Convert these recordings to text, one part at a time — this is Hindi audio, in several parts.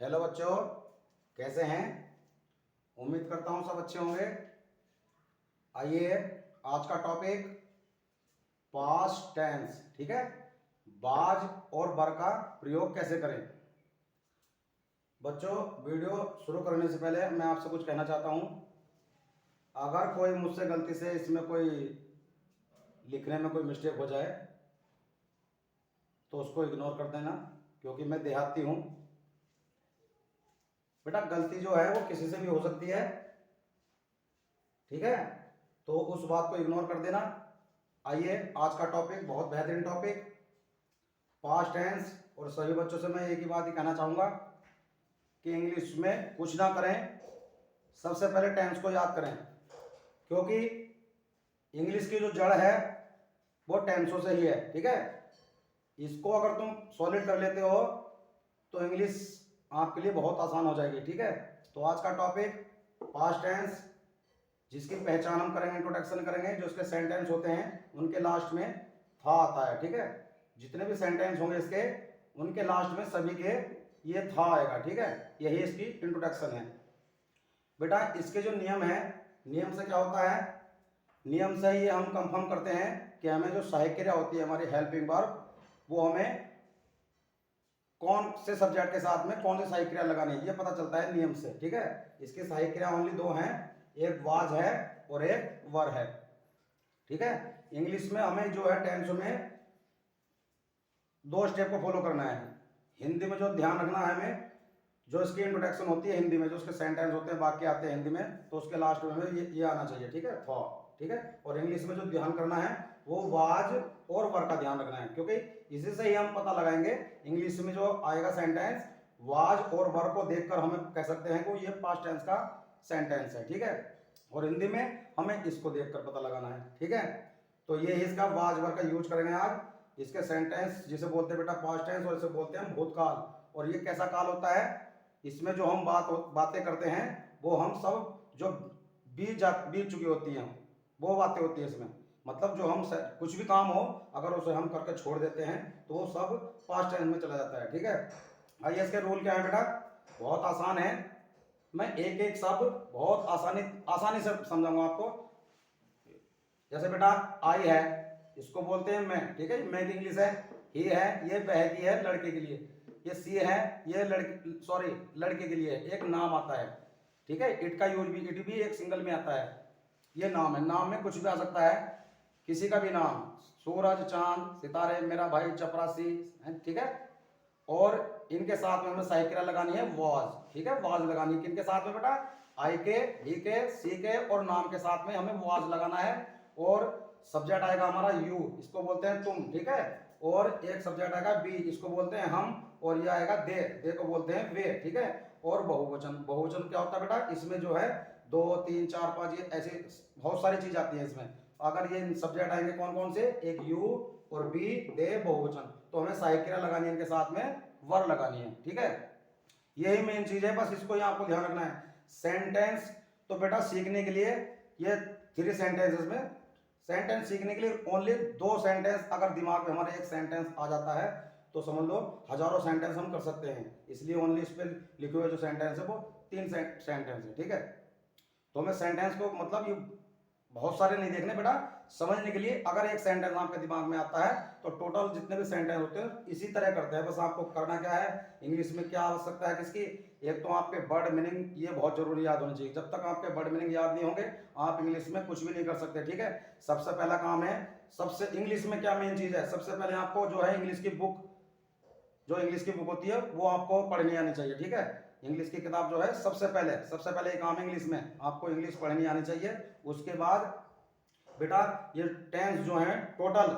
हेलो बच्चों, कैसे हैं? उम्मीद करता हूँ सब अच्छे होंगे। आइए, आज का टॉपिक पास्ट टेंस, ठीक है। बाज और बर का प्रयोग कैसे करें। बच्चों, वीडियो शुरू करने से पहले मैं आपसे कुछ कहना चाहता हूँ। अगर कोई मुझसे गलती से इसमें कोई लिखने में कोई मिस्टेक हो जाए तो उसको इग्नोर कर देना, क्योंकि मैं देहाती हूँ। बेटा, गलती जो है वो किसी से भी हो सकती है, ठीक है। तो उस बात को इग्नोर कर देना। आइए, आज का टॉपिक बहुत बेहतरीन टॉपिक, पास्ट टेंस। और सभी बच्चों से मैं एक ही बात ही कहना चाहूँगा कि इंग्लिश में कुछ ना करें, सबसे पहले टेंस को याद करें, क्योंकि इंग्लिश की जो जड़ है वो टेंसों से ही है, ठीक है। इसको अगर तुम सॉलिड कर लेते हो तो इंग्लिश आपके लिए बहुत आसान हो जाएगी, ठीक है। तो आज का टॉपिक पास्ट टेंस, जिसकी पहचान हम करेंगे, इंट्रोडक्शन करेंगे। जो इसके सेंटेंस होते हैं उनके लास्ट में था आता है, ठीक है। जितने भी सेंटेंस होंगे इसके, उनके लास्ट में सभी के ये था आएगा, ठीक है। यही इसकी इंट्रोडक्शन है। बेटा, इसके जो नियम है, नियम से क्या होता है, नियम से ही हम कंफर्म करते हैं कि हमें जो सहायक क्रिया होती है हमारी हेल्पिंग वर्ब, वो हमें कौन से सब्जेक्ट के साथ में कौन सी सहायक क्रिया लगानी है, ये पता चलता है नियम से, ठीक है। इसकी सहायक क्रिया ओनली दो हैं, एक वाज है और एक वर है, ठीक है। इंग्लिश में हमें जो है टेंस में दो स्टेप को फॉलो करना है। हिंदी में जो ध्यान रखना है हमें, जो इसकी इंट्रोडक्शन होती है हिंदी में, जो उसके सेंटेंस होते हैं, वाक्य आते हैं हिंदी में, तो उसके लास्ट में ये आना चाहिए, ठीक है, था, ठीक है। और इंग्लिश में जो ध्यान करना है वो वाज और वर का ध्यान रखना है, क्योंकि इसी से ही हम पता लगाएंगे इंग्लिश में जो आएगा सेंटेंस, वाज और वर को देखकर हमें कह सकते हैं कि ये पास्ट टेंस का सेंटेंस है, ठीक है। और हिंदी में हमें इसको देखकर पता लगाना है, ठीक है। तो ये इसका वाज वर का यूज करेंगे आज। इसके सेंटेंस जिसे बोलते हैं बेटा पास्ट टेंस, और इसे बोलते हैं भूतकाल। और ये कैसा काल होता है, इसमें जो हम बातें करते हैं वो हम सब जो बीत चुकी होती हैं वो बातें होती है इसमें। मतलब जो हम कुछ भी काम हो, अगर उसे हम करके छोड़ देते हैं तो वो सब पास्ट टेंस में चला जाता है, ठीक है। आइए, इसके रूल क्या है बेटा, बहुत आसान है। मैं एक एक शब्द बहुत आसानी से समझाऊंगा आपको। जैसे बेटा, आई है, इसको बोलते हैं मैं, ठीक है, मैं की इंग्लिश है। ही है, ये वह की है, लड़के के लिए। ये सी है, ये लड़के के लिए एक नाम आता है, ठीक है। इट का यूज भी, इट भी एक सिंगल में आता है। ये नाम है, नाम में कुछ भी आ सकता है, किसी का भी नाम, सूरज, चांद, सितारे, मेरा भाई चपरासी, ठीक है। और इनके साथ में हमें सहायक क्रिया लगानी है वाज, ठीक है, वाज लगानी है। किनके साथ में बेटा, आई के, ही के, सी के और नाम के साथ में हमें वाज लगाना है। और सब्जेक्ट आएगा हमारा यू, इसको बोलते हैं तुम, ठीक है। और एक सब्जेक्ट आएगा बी, इसको बोलते हैं हम। और ये आएगा दे को बोलते हैं वे, ठीक है। और बहुवचन, बहुवचन क्या होता है बेटा, इसमें जो है 2 3 4 5 ये ऐसे बहुत सारी चीज आती है इसमें। अगर ये सब्जेक्ट आएंगे कौन कौन से, एक यू और बी, दे, बहुवचन, तो हमें सहायक क्रिया लगानी है इनके साथ में, वर लगानी है, ठीक है। यही मेन चीज है, बस इसको ही आपको ध्यान रखना है। सेंटेंस तो बेटा सीखने के लिए ये 3 सेंटेंसेस में, सेंटेंस सीखने के लिए ओनली 2 सेंटेंस अगर दिमाग में हमारे एक सेंटेंस आ जाता है तो समझ लो हजारों सेंटेंस हम कर सकते हैं। इसलिए ओनली इस पे लिखे हुए जो सेंटेंस है वो 3 सेंटेंस है, ठीक है। तो हमें सेंटेंस को मतलब ये बहुत सारे नहीं देखने बेटा, समझने के लिए अगर एक सेंटेंस आपके दिमाग में आता है तो टोटल जितने भी सेंटेंस होते हैं इसी तरह करते हैं। बस आपको करना क्या है, इंग्लिश में क्या आवश्यकता है किसकी, एक तो आपके वर्ड मीनिंग ये बहुत जरूरी याद होनी चाहिए। जब तक आपके वर्ड मीनिंग याद नहीं होंगे आप इंग्लिश में कुछ भी नहीं कर सकते, ठीक है। सबसे पहला काम है, सबसे इंग्लिश में क्या मेन चीज है, सबसे पहले आपको जो है इंग्लिश की बुक, जो इंग्लिश की बुक होती है वो आपको पढ़नी आनी चाहिए, ठीक है। इंग्लिश की किताब जो है सबसे पहले एक काम इंग्लिश में आपको इंग्लिश पढ़नी आनी चाहिए। उसके बाद बेटा ये टेंस जो है टोटल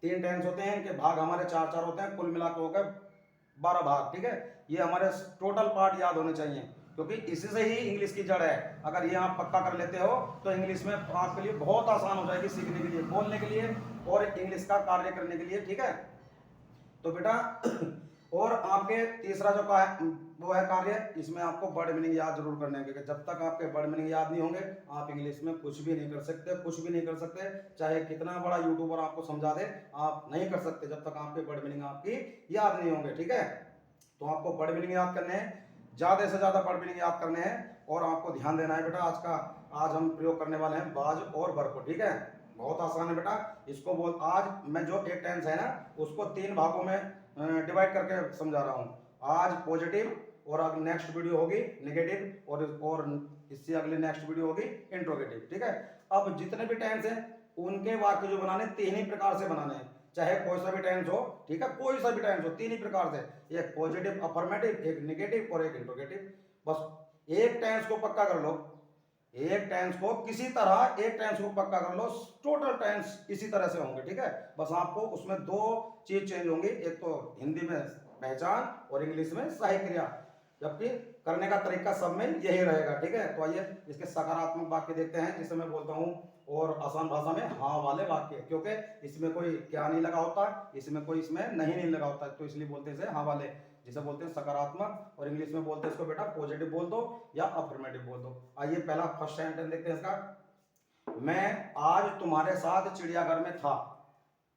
3 टेंस होते हैं, इनके भाग हमारे 4 होते हैं, कुल मिला के हो गए 12 भाग, ठीक है। ये हमारे टोटल पार्ट याद होने चाहिए, क्योंकि इसी से ही इंग्लिश की जड़ है। अगर ये आप पक्का कर लेते हो तो इंग्लिश में आपके लिए बहुत आसान हो जाएगी सीखने के लिए, बोलने के लिए और इंग्लिश का कार्य करने के लिए, ठीक है। तो बेटा और आपके तीसरा जो का है वो है कार्य, इसमें आपको वर्ड मीनिंग याद जरूर करने हैं, जब तक आपके वर्ड मीनिंग याद नहीं होंगे आप इंग्लिश में कुछ भी नहीं कर सकते, कुछ भी नहीं कर सकते। चाहे कितना बड़ा यूट्यूबर आपको समझा दे, आप नहीं कर सकते जब तक आपके वर्ड मीनिंग आपकी याद नहीं होंगे, ठीक है। तो आपको वर्ड मीनिंग याद करने हैं। ज़्यादा से ज़्यादा वर्ड मीनिंग याद करने हैं और आपको ध्यान देना है बेटा। आज हम प्रयोग करने वाले हैं बाज और बर को, ठीक है। बहुत आसान है बेटा। इसको बोल, आज मैं जो एक टेंस है ना उसको 3 भागों में डिवाइड करके समझा रहा हूँ। आज पॉजिटिव, और अगली नेक्स्ट वीडियो होगी नेगेटिव, और इससे अगली नेक्स्ट वीडियो होगी इंट्रोगेटिव, ठीक है। अब जितने भी टेंस हैं उनके वाक्य जो बनाने 3 ही प्रकार से बनाने हैं, चाहे कोई सा भी टेंस हो, ठीक है, कोई सा भी टेंस हो, 3 ही प्रकार से, एक पॉजिटिव अफर्मेटिव, एक नेगेटिव और एक इंट्रोगेटिव। बस एक टेंस को पक्का कर लो, एक टेंस को किसी तरह एक टेंस को पक्का कर लो, टोटल टेंस इसी तरह से होंगे, ठीक है। बस आपको उसमें 2 चीज चेंज होंगी, एक तो हिंदी में पहचान और इंग्लिश में सही क्रिया, जबकि करने का तरीका सब में यही रहेगा, ठीक है। तो आइए इसके सकारात्मक वाक्य देखते हैं, जिसे मैं बोलता हूँ और आसान भाषा में हाँ वाले वाक्य, क्योंकि इसमें कोई क्या नहीं लगा होता, इसमें कोई इसमें नहीं लगा होता, तो इसलिए बोलते हैं इसे हाँ वाले, जिसे बोलते हैं सकारात्मक, और इंग्लिश में बोलते हैं इसको बेटा पॉजिटिव बोल दो या अफर्मेटिव बोल दो। आइए पहला फर्स्ट सेंटेंस देखते हैं इसका। मैं आज तुम्हारे साथ चिड़ियाघर में था।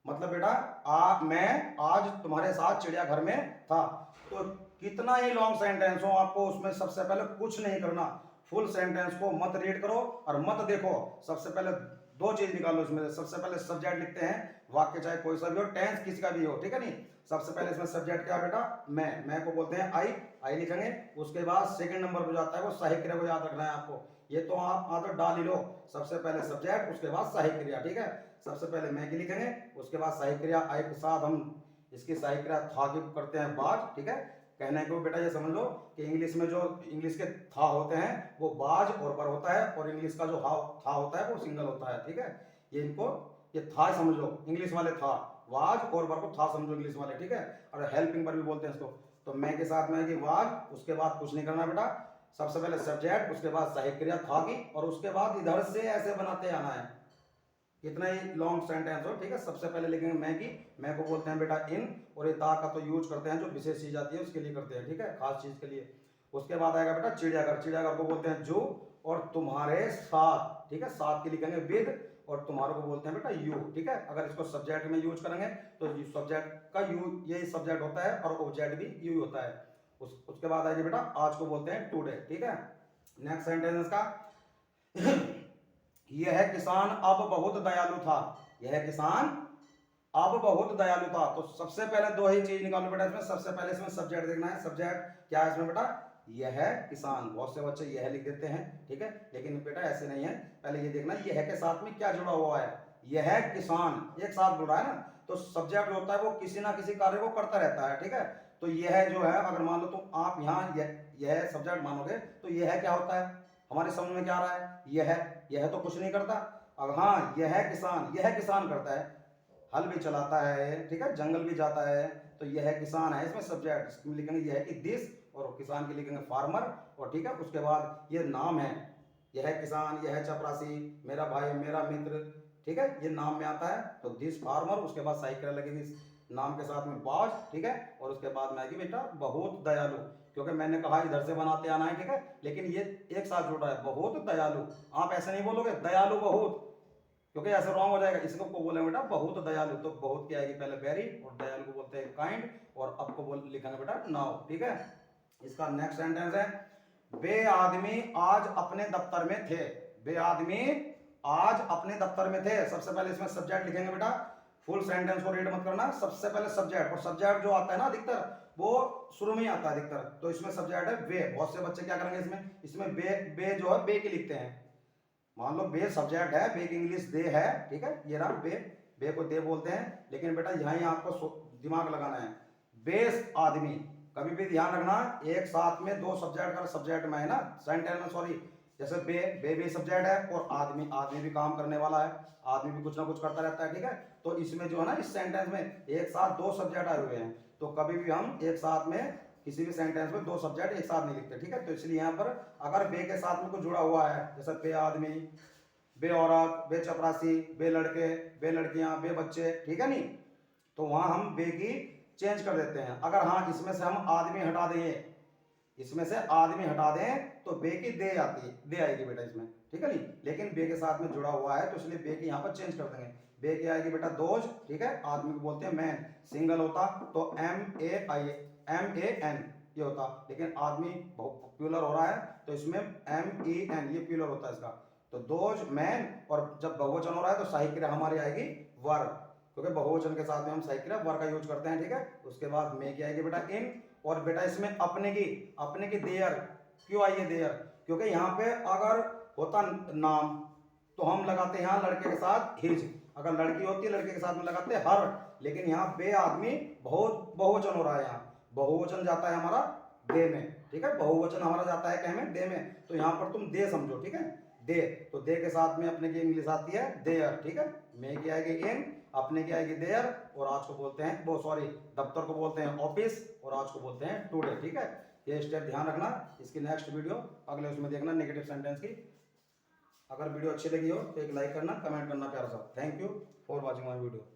मतलब बेटा मैं आज तुम्हारे साथ चिड़ियाघर में था। तो कितना ही लॉन्ग सेंटेंस हो, आपको उसमें सबसे पहले कुछ नहीं करना, फुल सेंटेंस को मत रीड करो और मत देखो। सबसे पहले 2 चीज निकालो इसमें से। सबसे पहले सब्जेक्ट लिखते हैं, वाक्य चाहे कोई सा भी हो, टेंस किसी का भी हो, ठीक है नहीं। सबसे पहले इसमें सब्जेक्ट क्या बेटा, मैं को बोलते हैं आई लिखेंगे। उसके बाद सेकंड नंबर पर जाता है वो सहायक क्रिया को याद रखना है आपको, ये तो आप आदत डाल ही लो। सबसे पहले सब्जेक्ट, उसके बाद सहायक क्रिया, ठीक है। सबसे पहले मैं की लिखेंगे, उसके बाद सहायक क्रिया आई के साथ हम इसकी सहायक क्रिया था की करते हैं बाज, ठीक है। कहने को बेटा ये समझ लो कि इंग्लिश में जो इंग्लिश के था होते हैं वो बाज और बर होता है, और इंग्लिश का जो था होता है वो सिंगल होता है, ठीक है। ये था समझ लो, इंग्लिश वाले था, वाज और बर को था समझो इंग्लिश वाले, ठीक है। और हेल्पिंग पर भी बोलते हैं इसको। तो मैं के साथ में की वाज, उसके बाद कुछ नहीं करना बेटा, सबसे पहले सब्जेक्ट, उसके बाद सहायक क्रिया था की, और उसके बाद इधर से ऐसे बनाते आना है, कितना ही लॉन्ग सेंटेंस हो, ठीक है। सबसे पहले लिखेंगे मैं की, मैं को बोलते हैं बेटा इन, और ये ता का तो यूज करते हैं जो विशेष चीज आती है उसके लिए करते हैं, ठीक है, खास चीज के लिए। उसके बाद आएगा बेटा चिड़ियाघर, चिड़ियाघर को बोलते हैं जो, और तुम्हारे साथ, ठीक है, साथ की लिखेंगे विद, और तुम्हारे को बोलते हैं बेटा यू, ठीक है। अगर इसको सब्जेक्ट में यूज करेंगे तो सब्जेक्ट का यू, ये सब्जेक्ट होता है, और ऑब्जेक्ट भी यू होता है। उसके बाद आएगी बेटा आज को बोलते हैं टुडे, ठीक है। नेक्स्ट सेंटेंस का यह किसान अब बहुत दयालु था। यह किसान अब बहुत दयालु था। तो सबसे पहले 2 ही चीज निकालो बेटा इसमें। सबसे पहले इसमें सब्जेक्ट देखना है, सब्जेक्ट क्या है इसमें बेटा, यह किसान। बहुत से बच्चे यह लिख देते हैं, ठीक है, लेकिन बेटा ऐसे नहीं है। पहले ये देखना यह के साथ में क्या जुड़ा हुआ है, यह किसान एक साथ जुड़ा है ना, तो सब्जेक्ट जो होता है वो किसी ना किसी कार्य को करता रहता है, ठीक है। तो यह जो है, अगर मान लो तो आप यहाँ यह सब्जेक्ट मानोगे तो यह क्या होता है, हमारे समझ में क्या आ रहा है, यह तो कुछ नहीं करता। अब हाँ, यह किसान करता है, हल भी चलाता है, ठीक है, जंगल भी जाता है, तो यह किसान है इसमें सब्जेक्ट। इसमें लिखेंगे यह कि दिस, और किसान की लिखेंगे फार्मर, और ठीक है, उसके बाद ये नाम है, यह किसान, यह चपरासी, मेरा भाई, मेरा मित्र, ठीक है, ये नाम में आता है। तो दिस फार्मर, उसके बाद साइकिल लगेगी नाम के साथ में बाज, ठीक है, और उसके बाद में आएगी बेटा बहुत दयालु, क्योंकि मैंने कहा इधर से बनाते आना है, ठीक है, लेकिन ये एक साथ जुड़ रहा है, बहुत दयालु। आप ऐसे नहीं बोलोगे दयालु बहुत, क्योंकि ऐसे रॉन्ग हो जाएगा। इसको को बोलेंगे बेटा बहुत दयालु, तो बहुत की आएगी पहले वेरी, और दयालु को बोलते हैं काइंड, और अब को बोल लिखेंगे बेटा नाउ, ठीक है। इसका नेक्स्ट सेंटेंस है वे आदमी आज अपने दफ्तर में थे। वे आदमी आज अपने दफ्तर में थे। सबसे पहले इसमें सब्जेक्ट लिखेंगे बेटा, फुल सेंटेंस को रीड मत करना, सबसे पहले सब्जेक्ट, और सब्जेक्ट जो आता है ना अधिकतर वो शुरू में आता है अधिकतर, तो इसमें सब्जेक्ट है वे। बहुत से बच्चे क्या करेंगे इसमें बे जो है बे की लिखते हैं। मान लो बे सब्जेक्ट है, बे की इंग्लिश दे है, ठीक है, ये रहा बे को दे बोलते हैं, लेकिन बेटा यहीं आपको दिमाग लगाना है, बेस आदमी, कभी भी ध्यान रखना एक साथ में 2 सब्जेक्ट का सब्जेक्ट में है ना सेंटेंस में, सॉरी, जैसे बे भी सब्जेक्ट है, और आदमी भी काम करने वाला है, आदमी भी कुछ ना कुछ करता रहता है, ठीक है। तो इसमें जो है ना इस सेंटेंस में एक साथ 2 सब्जेक्ट आए हुए हैं, तो कभी भी हम एक साथ में किसी भी सेंटेंस में 2 सब्जेक्ट एक साथ नहीं लिखते, ठीक है। तो इसलिए यहाँ पर अगर बे के साथ में कुछ जुड़ा हुआ है, जैसे बे आदमी, बे औरत, बे चपरासी, बे लड़के, बे लड़कियां, बे बच्चे, ठीक है नहीं, तो वहां हम बे की चेंज कर देते हैं। अगर हाँ इसमें से हम आदमी हटा दें, इसमें से आदमी हटा दें तो बे की दे आएगी बेटा इसमें, ठीक है नहीं, लेकिन बे के साथ में जुड़ा हुआ है तो इसलिए बे की यहाँ पर चेंज कर देंगे। बे की आएगी बेटा दोज, ठीक है, आदमी को बोलते हैं मैन, सिंगल होता तो MAN, ये होता, लेकिन आदमी प्लूरल हो रहा है तो इसमें MEN ये प्लूरल होता है इसका। तो दोज मैन, और जब बहुवचन हो रहा है तो सहायक क्रिया हमारी आएगी वर, क्योंकि बहुवचन के साथ में हम सहायक क्रिया वर का यूज करते हैं, ठीक है। उसके बाद में की आएगी बेटा इन, और बेटा इसमें अपने की देयर, क्यों आई है देयर, क्योंकि यहाँ पे अगर होता नाम तो हम लगाते हैं यहाँ लड़के के साथ हिज, अगर लड़की होती लड़के के साथ में लगाते हर, लेकिन यहाँ बे आदमी बहुत बहुवचन हो रहा है, यहाँ बहुवचन जाता है हमारा दे में, ठीक है। बहुवचन हमारा जाता है क्या में, दे में, तो यहाँ पर तुम दे समझो, ठीक है। दे, तो दे के साथ में अपने की इंग्लिश आती है देयर, ठीक है। मैं की आएगी इन, अपने की आएगी देयर, और आज को बोलते हैं वो सॉरी दफ्तर को बोलते हैं ऑफिस, और आज को बोलते हैं टुडे, ठीक है। ये स्टेप ध्यान रखना। इसकी नेक्स्ट वीडियो अगले उसमें देखना नेगेटिव सेंटेंस की। अगर वीडियो अच्छी लगी हो तो एक लाइक करना, कमेंट करना प्यारा सा। Thank you for watching my video.